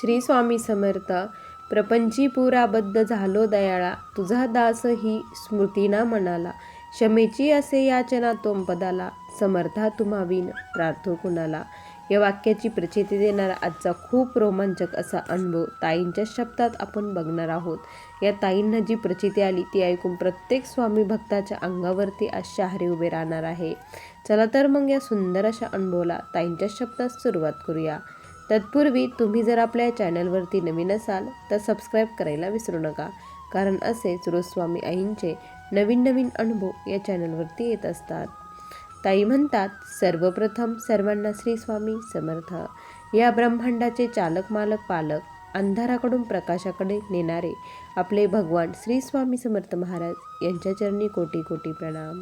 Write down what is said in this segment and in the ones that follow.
श्री स्वामी समर्थ. प्रपंची पुराबद्ध झालो दयाळा, तुझा दास ही स्मृती ना मनाला. क्षमेची असे याचना तोंपदाला, समर्था तुम्हाविन प्रार्थो कुणाला. या वाक्याची प्रचिती देणारा आजचा खूप रोमांचक असा अनुभव ताईंच्या शब्दात आपण बघणार आहोत. या ताईंना जी प्रचिती आली ती ऐकून प्रत्येक स्वामी भक्ताच्या अंगावरती आज शहारे उभे राहणार आहे. चला तर मग या सुंदर अशा अनुभवाला ताईंच्या शब्दात सुरुवात करूया. तत्पूर्वी तुम्ही जर आपल्या चॅनलवरती नवीन असाल तर सबस्क्राईब करायला विसरू नका, कारण असेच रोज स्वामी आईंचे नवीन नवीन अनुभव या चॅनलवरती येत असतात. ताई म्हणतात, सर्वप्रथम सर्वांना श्री स्वामी समर्थ. या ब्रह्मांडाचे चालक मालक पालक, अंधाराकडून प्रकाशाकडे नेणारे आपले भगवान श्री स्वामी समर्थ महाराज यांच्या चरणी कोटी कोटी प्रणाम.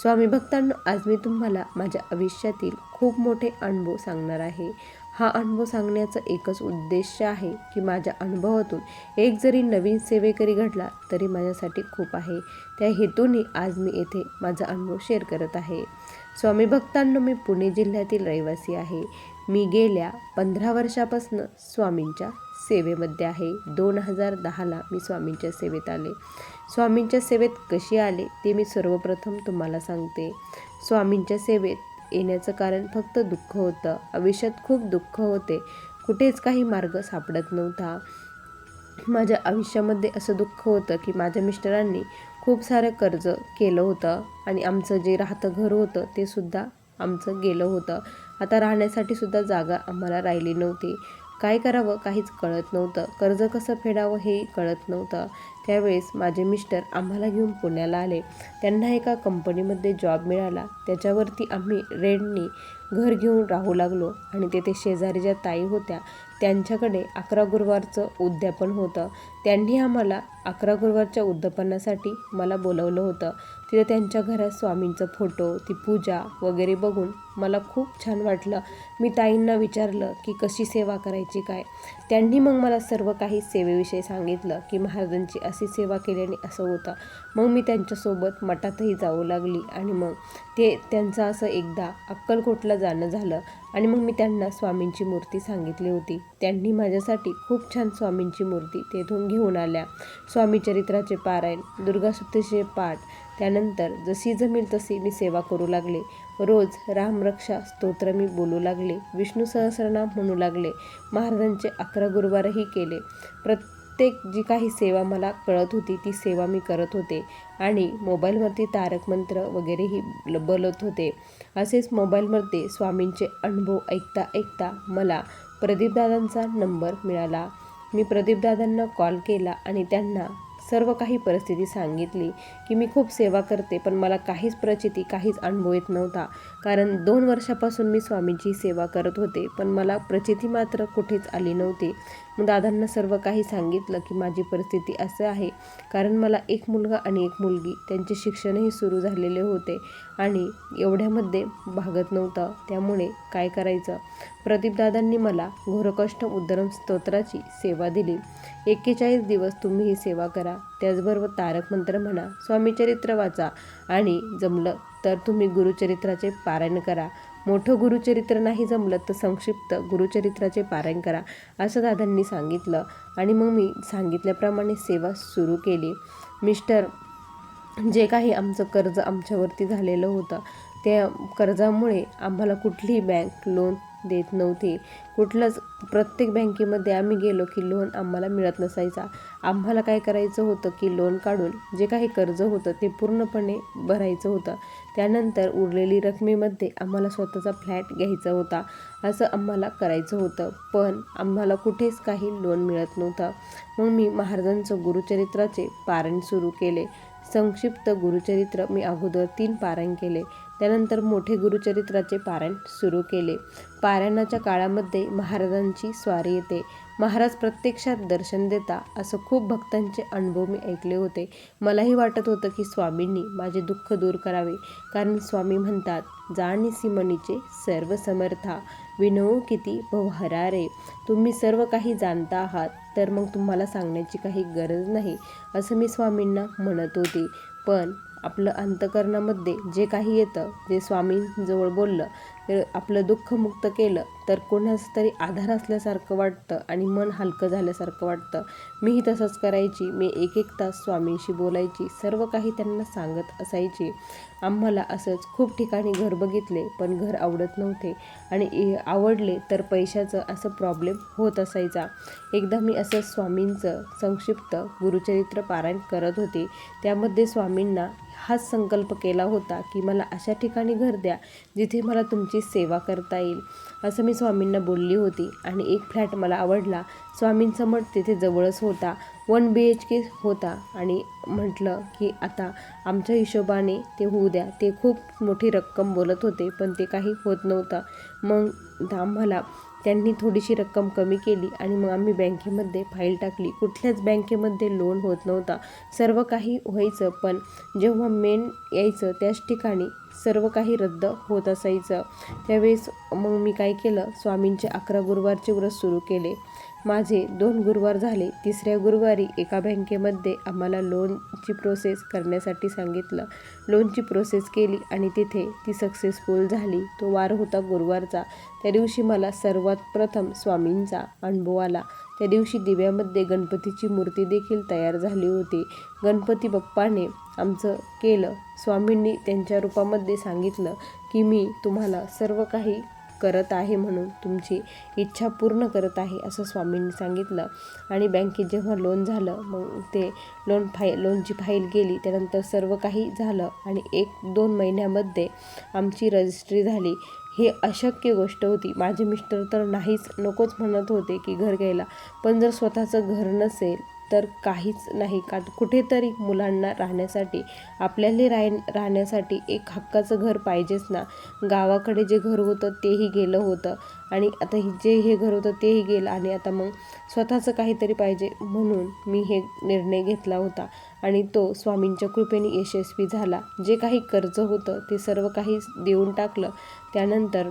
स्वामी भक्तांनो, आज मी तुम्हाला माझ्या आयुष्यातील खूप मोठे अनुभव सांगणार आहे. हा अनुभव सांगण्याचा एकच उद्देश आहे की माझ्या अनुभवातून एक जरी नवीन सेवेकरी घडला तरी माझ्यासाठी खूप आहे. त्या हेतूने आज मी येथे माझा अनुभव शेअर करत आहे. स्वामी भक्तांनो, मी पुणे जिल्ह्यातील रहिवासी आहे. मी गेल्या 15 वर्षापासून स्वामींच्या सेवेमध्ये आहे. 2010ला मी स्वामींच्या सेवेत आले. स्वामींच्या सेवेत कशी आले ते मी सर्वप्रथम तुम्हाला सांगते. स्वामींच्या सेवेत येण्याचं कारण फक्त दुःख होतं. आयुष्यात खूप दुःख होते, कुठेच काही मार्ग सापडत नव्हता. माझ्या आयुष्यामध्ये असं दुःख होतं की माझ्या मिस्टरांनी खूप सारं कर्ज केलं होतं आणि आमचं जे राहतं घर होतं ते सुद्धा आमचं गेलं होतं. आता राहण्यासाठी सुद्धा जागा आम्हाला राहिली नव्हती. काय करावं काहीच कळत नव्हतं. कर्ज कसं फेडावं हेही कळत नव्हतं. त्यावेळेस माझे मिस्टर आम्हाला घेऊन पुण्याला आले. त्यांना एका कंपनीमध्ये जॉब मिळाला. त्याच्यावरती आम्ही रेंटनी घर घेऊन राहू लागलो आणि तेथे शेजारी ज्या ताई होत्या त्यांच्याकडे 11 गुरुवारचं उद्यापन होतं. त्यांनी आम्हाला 11 गुरुवारच्या उद्यापनासाठी मला बोलवलं होतं. तिथे त्यांच्या घरात स्वामींचा फोटो, ती पूजा वगैरे बघून मला खूप छान वाटलं. मी ताईंना विचारलं की कशी सेवा करायची काय. त्यांनी मग मला सर्व काही सेवेविषयी सांगितलं की महाराजांची अशी सेवा केल्याने असं होतं. मग मी त्यांच्यासोबत मठातही जाऊ लागली आणि मग त्यांचं असं एकदा अक्कलकोटला जाणं झालं आणि मग मी त्यांना स्वामींची मूर्ती सांगितली होती. त्यांनी माझ्यासाठी खूप छान स्वामींची मूर्ती तेथून घेऊन आल्या. स्वामी चरित्राचे पारायण, दुर्गासप्तशतीचे पाठ, त्यानंतर जशी जमेल तशी मी सेवा करू लागले. रोज रामरक्षा स्तोत्र मी बोलू लागले, विष्णू सहस्रनाम म्हणू लागले. महाराजांचे 11 गुरुवारही केले. प्रत्येक जी काही सेवा मला कळत होती ती सेवा मी करत होते आणि मोबाईलवरती तारक मंत्र वगैरेही बोलत होते. असेच मोबाईलमध्ये स्वामींचे अनुभव ऐकता ऐकता मला प्रदीपदादांचा नंबर मिळाला. मी प्रदीपदादांना कॉल केला आणि त्यांना सर्व काही परिस्थिती सांगितली की मी खूप सेवा करते पण मला काहीच प्रचिती, काहीच अनुभव येत नव्हता. कारण 2 वर्षापासून मी स्वामींची सेवा करत होते पण मला प्रचिती मात्र कुठेच आली नव्हती. मग दादांना सर्व काही सांगितलं की माझी परिस्थिती असं आहे, कारण मला एक मुलगा आणि एक मुलगी, त्यांचे शिक्षणही सुरू झालेले होते आणि एवढ्यामध्ये भागत नव्हतं. त्यामुळे काय करायचं. प्रदीपदादांनी मला घोरकष्ट उद्धरण स्तोत्राची सेवा दिली. 41 दिवस तुम्ही ही सेवा करा, त्याचबरोबर तारक मंत्र म्हणा, स्वामीचरित्र वाचा आणि जमलं तर तुम्ही गुरुचरित्राचे पारायण करा. मोठं गुरुचरित्र नाही जमलं तर संक्षिप्त गुरुचरित्राचे पारायण करा, असं दादांनी सांगितलं. आणि मग मी सांगितल्याप्रमाणे सेवा सुरू केली. मिस्टर जे काही आमचं कर्ज आमच्यावरती झालेलं होतं त्या कर्जामुळे आम्हाला कुठलीही बँक लोन देत नव्हती. प्रत्येक बँकेमध्ये आम्ही गेलो की लोन आम्हाला मिळत नसायचा. आम्हाला काय करायचं होतं की लोन काढून जे काही कर्ज होतं ते पूर्णपणे भरायचं होतं. त्यानंतर उरलेली रकमेमध्ये आम्हाला स्वतःचा फ्लॅट घ्यायचा होता. असं आम्हाला करायचं होतं पण आम्हाला कुठेच काही लोन मिळत नव्हतं. मग मी महाराजांचं गुरुचरित्राचे पारायण सुरू केले. संक्षिप्त गुरुचरित्र मी अगोदर 3 पारायण केले, त्यानंतर मोठे गुरुचरित्राचे पारायण सुरू केले. पारायणाच्या काळामध्ये महाराजांची स्वारी येते. महाराज प्रत्यक्षात दर्शन देता असं खूप भक्तांचे अनुभव मी ऐकले होते. मलाही वाटत होतं की स्वामींनी माझे दुःख दूर करावे, कारण स्वामी म्हणतात, जाणीसी मनीचे सर्व समर्था, विनवू किती भवहरा रे. तुम्ही सर्व काही जाणता आहात तर मग तुम्हाला सांगण्याची काही गरज नाही, असं मी स्वामींना म्हणत होती. पण आपलं अंतःकरणामध्ये जे काही येतं, जे स्वामींजवळ बोललं आपलं दुःख मुक्त केलं तर कोणाचं तरी आधार असल्यासारखं वाटतं आणि मन हलकं झाल्यासारखं वाटतं. मीही तसंच करायची. मी 1-1 तास स्वामींशी बोलायची, सर्व काही त्यांना सांगत असायची. आम्हाला असंच खूप ठिकाणी घर बघितले, पण घर आवडत नव्हते आणि आवडले तर पैशाचं असं प्रॉब्लेम होत असायचा. एकदा मी असं स्वामींचं संक्षिप्त गुरुचरित्र पारायण करत होते. त्यामध्ये स्वामींना हाच संकल्प केला होता की मला अशा ठिकाणी घर द्या जिथे मला तुमची सेवा करता येईल, असं मी स्वामींना बोलली होती. आणि एक फ्लॅट मला आवडला. स्वामींचा मठ तिथे जवळच होता. 1 BHK होता आणि म्हटलं की आता आमच्या हिशोबाने ते होऊ द्या. ते खूप मोठी रक्कम बोलत होते, पण ते काही होत नव्हतं. मग आम्हाला त्यांनी थोडीशी रक्कम कमी केली आणि मग आम्ही बँकेमध्ये फाईल टाकली. कुठल्याच बँकेमध्ये लोन होत नव्हता. सर्व काही व्हायचं, पण जेव्हा मेन यायचं त्याच ठिकाणी सर्व काही रद्द होत असायचं. त्यावेळेस मग मी काय केलं, स्वामींचे 11 गुरुवारचे व्रत सुरू केले. माझे 2 गुरुवार झाले. 3ऱ्या गुरुवारी एका बँकेमध्ये आम्हाला लोनची प्रोसेस करण्यासाठी सांगितलं. लोनची प्रोसेस केली आणि तिथे ती सक्सेसफुल झाली. तो वार होता गुरुवारचा. त्या दिवशी मला सर्वात प्रथम स्वामींचा अनुभव आला. त्या दिवशी दिव्यामध्ये गणपतीची मूर्ती देखील तयार झाली होती. गणपती बाप्पाने आमचं केलं. स्वामींनी त्यांच्या रूपामध्ये सांगितलं की मी तुम्हाला सर्व काही करत आहे, म्हणून तुमची इच्छा पूर्ण करत आहे, असं स्वामींनी सांगितलं. आणि बँकेत जेव्हा लोन झालं, मग ते लोनची फाईल गेली. त्यानंतर सर्व काही झालं आणि 1-2 महिन्यामध्ये आमची रजिस्ट्री झाली. हे अशक्य गोष्ट होती. माझे मिस्टर तर नकोच म्हणत होते की घर घ्यायला. पण जर स्वतःचं घर नसेल तर काहीच नाही. कुठेतरी मुलांना राहण्यासाठी, आपल्याला राहण्यासाठी एक हक्काचं घर पाहिजेच ना. गावाकडे जे घर होतं तेही गेलं होतं आणि आता हे घर होतं तेही गेलं आणि आता मग स्वतःचं काहीतरी पाहिजे, म्हणून मी हे निर्णय घेतला होता आणि तो स्वामींच्या कृपेने यशस्वी झाला. जे काही कर्ज होतं ते सर्व काही देऊन टाकलं. त्यानंतर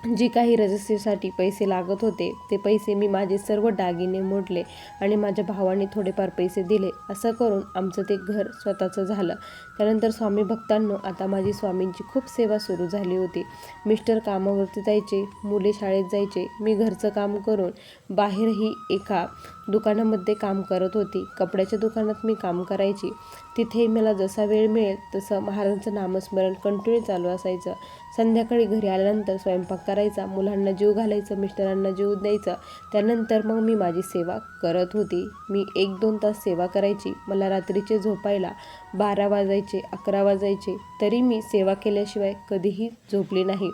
जी काही रजिस्ट्रीसाठी पैसे लागत होते ते पैसे मी माझे सर्व दागिने मोडले आणि माझ्या भावाने थोडेफार पैसे दिले. असं करून आमचं ते घर स्वतःचं झालं. त्यानंतर स्वामी भक्तांनो, आता माझी स्वामींची खूप सेवा सुरू झाली होती. मिस्टर कामावरती जायचे, मुले शाळेत जायचे. मी घरचं काम करून बाहेरही एका दुकानामध्ये काम करत होती. कपड्याच्या दुकानात मी काम करायची. तिथे मला जसा वेळ मिळेल तसं महाराजांचं नामस्मरण कंटिन्यू चालू असायचं. संध्याकाळी घरी आल्यानंतर स्वयंपाक करायचा, मुलांना जीव घालायचं, मिस्टरांना जीव द्यायचं. त्यानंतर मग मी माझी सेवा करत होती. मी 1-2 तास सेवा करायची. मला रात्रीचे झोपायला 12 वाजायचे, 11 वाजायचे, तरी मी सेवा केल्याशिवाय कधीही झोपली नाही.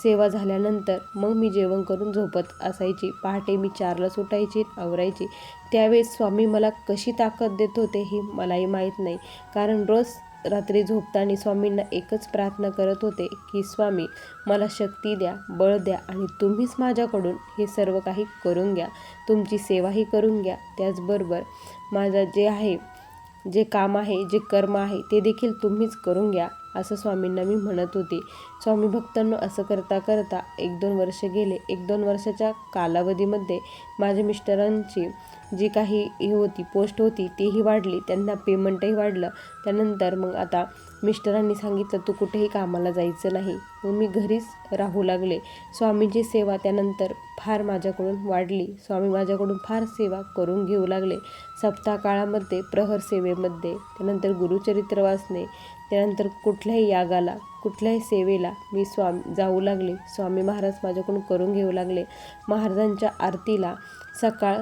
सेवा झाल्यानंतर मग मी जेवण करून झोपत असायची. पहाटे मी 4लाच उठायची, आवरायची. त्यावेळेस स्वामी मला कशी ताकद देत होते हे मलाही माहीत नाही, कारण रोज रात्री झोपताना स्वामींना एकच प्रार्थना करत होते की स्वामी मला शक्ती द्या, बळ द्या आणि तुम्हीच माझ्याकडून हे सर्व काही करून घ्या, तुमची सेवाही करून घ्या. त्याचबरोबर माझं जे काम आहे, जे कर्म आहे ते देखील तुम्हीच करून घ्या, असं स्वामींना मी म्हणत होती. स्वामी भक्तांनो, असं करता करता 1-2 वर्ष गेले. 1-2 वर्षाच्या कालावधीमध्ये माझ्या मिस्टरांची जी काही पोस्ट होती तीही वाढली, त्यांना पेमेंटही वाढलं. त्यानंतर मग आता मिस्टरांनी सांगितलं तू कुठेही कामाला जायचं नाही. मग मी घरीच राहू लागले. स्वामींची सेवा त्यानंतर फार माझ्याकडून वाढली. स्वामी माझ्याकडून फार सेवा करून घेऊ लागले. सप्ताह काळामध्ये, प्रहर सेवेमध्ये, त्यानंतर गुरुचरित्र वाचणे, त्यानंतर कुठल्याही यागाला, कुठल्याही सेवेला मी जाऊ लागले. स्वामी महाराज माझ्याकडून करून घेऊ लागले. महाराजांच्या आरतीला सकाळ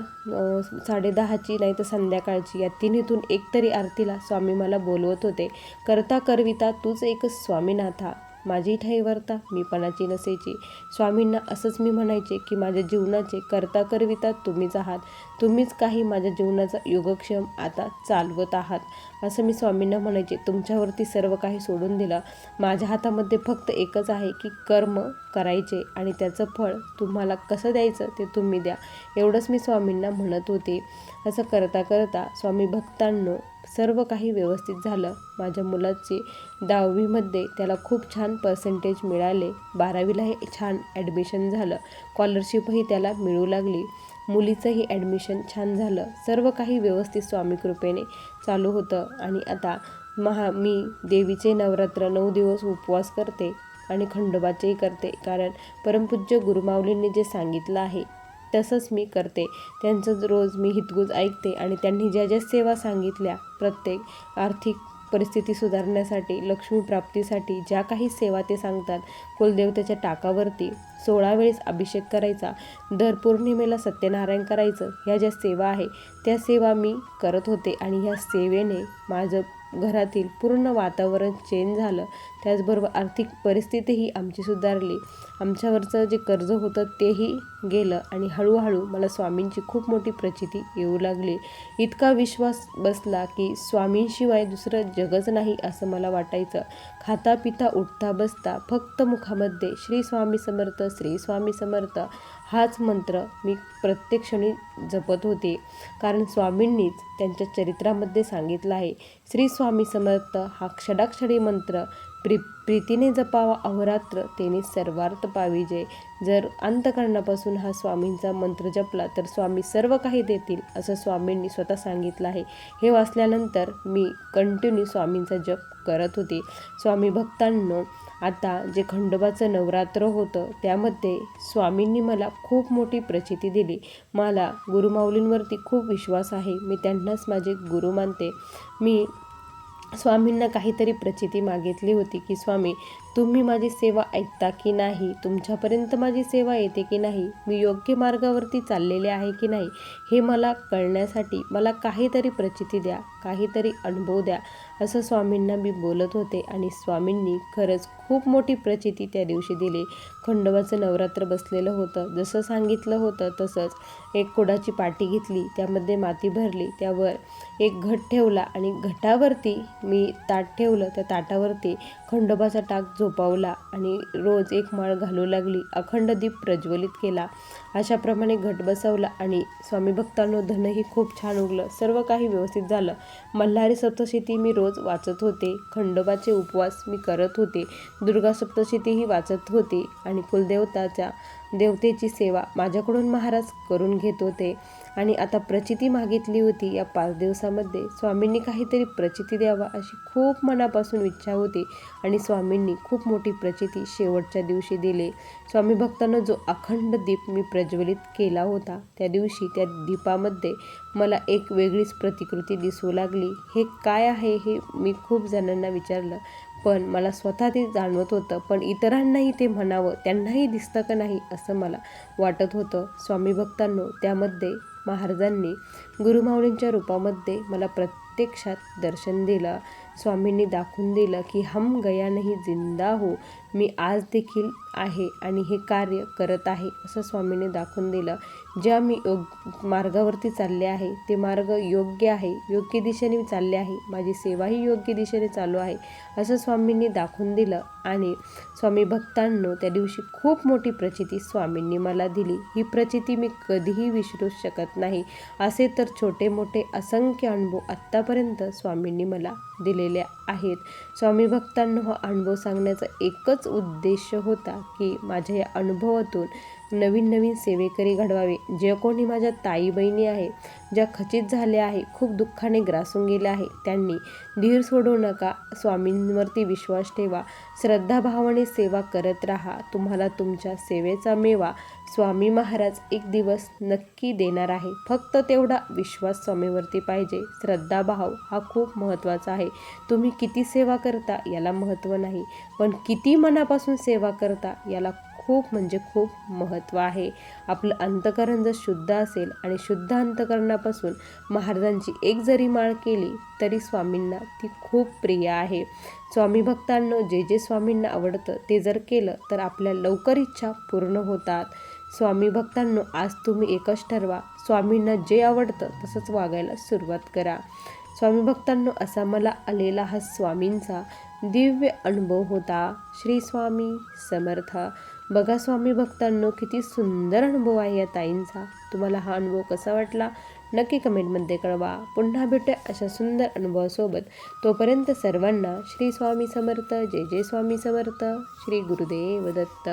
10:30ची नाही तर संध्याकाळची, या तिन्हीतून एकतरी आरतीला स्वामी मला बोलवत होते. करता करविता तूच एकच स्वामीनाथा, माझी ठाई वर्ता मी पणाची नसेची. स्वामींना असंच मी म्हणायचे की माझ्या जीवनाचे करता करविता तुम्हीच आहात, तुम्हीच काही माझ्या जीवनाचा योगक्षेम आता चालवत आहात, असं मी स्वामींना म्हणायचे. तुमच्यावरती सर्व काही सोडून दिलं. माझ्या हातामध्ये फक्त एकच आहे की कर्म करायचे आणि त्याचं फळ तुम्हाला कसं द्यायचं ते तुम्ही द्या, एवढंच मी स्वामींना म्हणत होते. असं करता करता स्वामी भक्तांनो सर्व काही व्यवस्थित झालं. माझ्या मुलाची 10वीमध्ये त्याला खूप छान पर्सेंटेज मिळाले. 12वीलाही छान ॲडमिशन झालं. स्कॉलरशिपही त्याला मिळू लागली. मुलीचंही ॲडमिशन छान झालं. सर्व काही व्यवस्थित स्वामी कृपेने चालू होतं. आणि आता मी देवीचे नवरात्र 9 दिवस उपवास करते. आणि खंडोबाचेही करते, कारण परमपूज्य गुरुमाऊलींनी जे सांगितलं आहे तसंच मी करते. त्यांचं रोज मी हितगुज ऐकते आणि त्यांनी ज्या ज्या सेवा सांगितल्या, प्रत्येक आर्थिक परिस्थिती सुधारण्यासाठी, लक्ष्मी प्राप्तीसाठी ज्या काही सेवा ते सांगतात, कुलदेवतेच्या टाकावरती 16 वेळेस अभिषेक करायचा, दर पौर्णिमेला सत्यनारायण करायचं, ह्या ज्या सेवा आहे त्या सेवा मी करत होते. आणि ह्या सेवेने माझं घरातील पूर्ण वातावरण चेंज झालं. त्याचबरोबर आर्थिक परिस्थितीही आमची सुधारली. आमच्यावरचं जे कर्ज होतं तेही गेलं आणि हळूहळू मला स्वामींची खूप मोठी प्रचिती येऊ लागली. इतका विश्वास बसला की स्वामींशिवाय दुसरं जगच नाही असं मला वाटायचं. खाता पिता उठता बसता फक्त मुखामध्ये श्री स्वामी समर्थ, श्री स्वामी समर्थ हाच मंत्र मी प्रत्येक क्षणी जपत होते. कारण स्वामींनीच त्यांच्या चरित्रामध्ये सांगितलं आहे, श्री स्वामी समर्थ हा क्षणाक्षणी मंत्र प्रीतीने जपावा अहोरात्र, तेने सर्वार्थ पाविजे. जर अंतःकरणापासून हा स्वामींचा मंत्र जपला तर स्वामी सर्व काही देतील असं स्वामींनी स्वतः सांगितलं आहे. हे वाचल्यानंतर मी कंटिन्यू स्वामींचा जप करत होते. स्वामी भक्तांनो, आता जे खंडोबाचं नवरात्र होतं त्यामध्ये स्वामींनी मला खूप मोठी प्रचिती दिली. मला गुरुमाऊलींवरती खूप विश्वास आहे. मी त्यांनाच माझे गुरु मानते. मी स्वामींना काहीतरी प्रचिती मागितली होती की स्वामी, तुम्ही माझी सेवा ऐकता की नाही, तुमच्यापर्यंत माझी सेवा येते की नाही, मी योग्य मार्गावरती चाललेले आहे की नाही, हे मला कळण्यासाठी मला काहीतरी प्रचिती द्या, काहीतरी अनुभव द्या, असं स्वामींना मी बोलत होते. आणि स्वामींनी खरंच खूप मोठी प्रचिती त्या दिवशी दिली. खंडोबाचं नवरात्र बसलेलं होतं. जसं सांगितलं होतं तसंच एक कुडाची पाटी घेतली, त्यामध्ये माती भरली, त्यावर एक घट ठेवला आणि घटावरती मी ताट ठेवलं. त्या ताटावरती खंडोबाचा टाक झोपावला आणि रोज एक माळ घालू लागली. अखंड दीप प्रज्वलित केला. अशाप्रमाणे घट बसवला आणि स्वामी भक्तांनो, धनही खूप छान उगलं. सर्व काही व्यवस्थित झालं. मल्हारी सप्तशती मी रोज वाचत होते. खंडोबाचे उपवास मी करत होते. दुर्गा सप्तशतीही वाचत होते आणि देवतेची सेवा माझ्याकडून महाराज करून घेत होते. आणि आता प्रचिती मागितली होती. या 5 दिवसामध्ये स्वामींनी काहीतरी प्रचिती द्यावा अशी खूप मनापासून इच्छा होती आणि स्वामींनी खूप मोठी प्रचिती शेवटच्या दिवशी दिली. स्वामी भक्तांना जो अखंड दीप मी प्रज्वलित केला होता त्या दिवशी त्या दीपामध्ये मला एक वेगळीच प्रतिकृती दिसू लागली. हे काय आहे हे मी खूप जणांना विचारलं, पण मला स्वतः ते जाणवत होतं, पण इतरांनाही ते म्हणावं, त्यांनाही दिसतं का नाही असं मला वाटत होतं. स्वामी भक्तांनो, त्यामध्ये महाराजांनी गुरुमाऊलींच्या रूपामध्ये मला प्रत्यक्षात दर्शन दिलं. स्वामींनी दाखवून दिलं की हम गया नहीं जिंदा हो, मी आज देखील आहे आणि हे कार्य करत आहे असं स्वामींनी दाखवून दिलं. ज्या मी मार्गावरती चालले आहे ते मार्ग योग्य आहे, योग्य दिशेने मी चालले आहे, माझी सेवाही योग्य दिशेने चालू आहे असं स्वामींनी दाखवून दिलं. आणि स्वामी भक्तांनो, त्या दिवशी खूप मोठी प्रचिती स्वामींनी मला दिली. ही प्रचिती मी कधीही विसरू शकत नाही. असे तर छोटे मोठे असंख्य अनुभव आत्तापर्यंत स्वामींनी मला दिलेले आहेत. स्वामी भक्तांनो, हा अनुभव सांगण्याचा एकच उद्देश होता की माझ्या या अनुभवातून नवीन नवीन सेवेकरी घडवावे. जे कोणी माझ्या ताई बहिणी आहे, ज्या खचित झाल्या आहे, खूप दुःखाने ग्रासून गेल्या आहे, त्यांनी धीर सोडू नका. स्वामींवरती विश्वास ठेवा. श्रद्धाभावाने सेवा करत राहा. तुम्हाला तुमच्या सेवेचा मेवा स्वामी महाराज एक दिवस नक्की देणार आहे. फक्त तेवढा विश्वास स्वामीवरती पाहिजे. श्रद्धाभाव हा खूप महत्त्वाचा आहे. तुम्ही किती सेवा करता याला महत्त्व नाही, पण किती मनापासून सेवा करता याला खूप म्हणजे खूप महत्त्व आहे. आपलं अंतःकरण जर शुद्ध असेल आणि शुद्ध अंतःकरणापासून महाराजांची एक जरी माळ केली तरी स्वामींना ती खूप प्रिय आहे. स्वामी भक्तांनो, जे जे स्वामींना आवडतं ते जर केलं तर आपल्या लवकर इच्छा पूर्ण होतात. स्वामी भक्तांनो, आज तुम्ही एकच ठरवा, स्वामींना जे आवडतं तसंच वागायला सुरुवात करा. स्वामी भक्तांनो, असा मला आलेला हा स्वामींचा दिव्य अनुभव होता. श्री स्वामी समर्थ. बघा स्वामी भक्तांनो, किती सुंदर अनुभव आहे या ताईंचा. तुम्हाला हा अनुभव कसा वाटला नक्की कमेंटमध्ये कळवा. पुन्हा भेटूया अशा सुंदर अनुभवासोबत. तोपर्यंत सर्वांना श्री स्वामी समर्थ. जय जय स्वामी समर्थ. श्री गुरुदेव दत्त.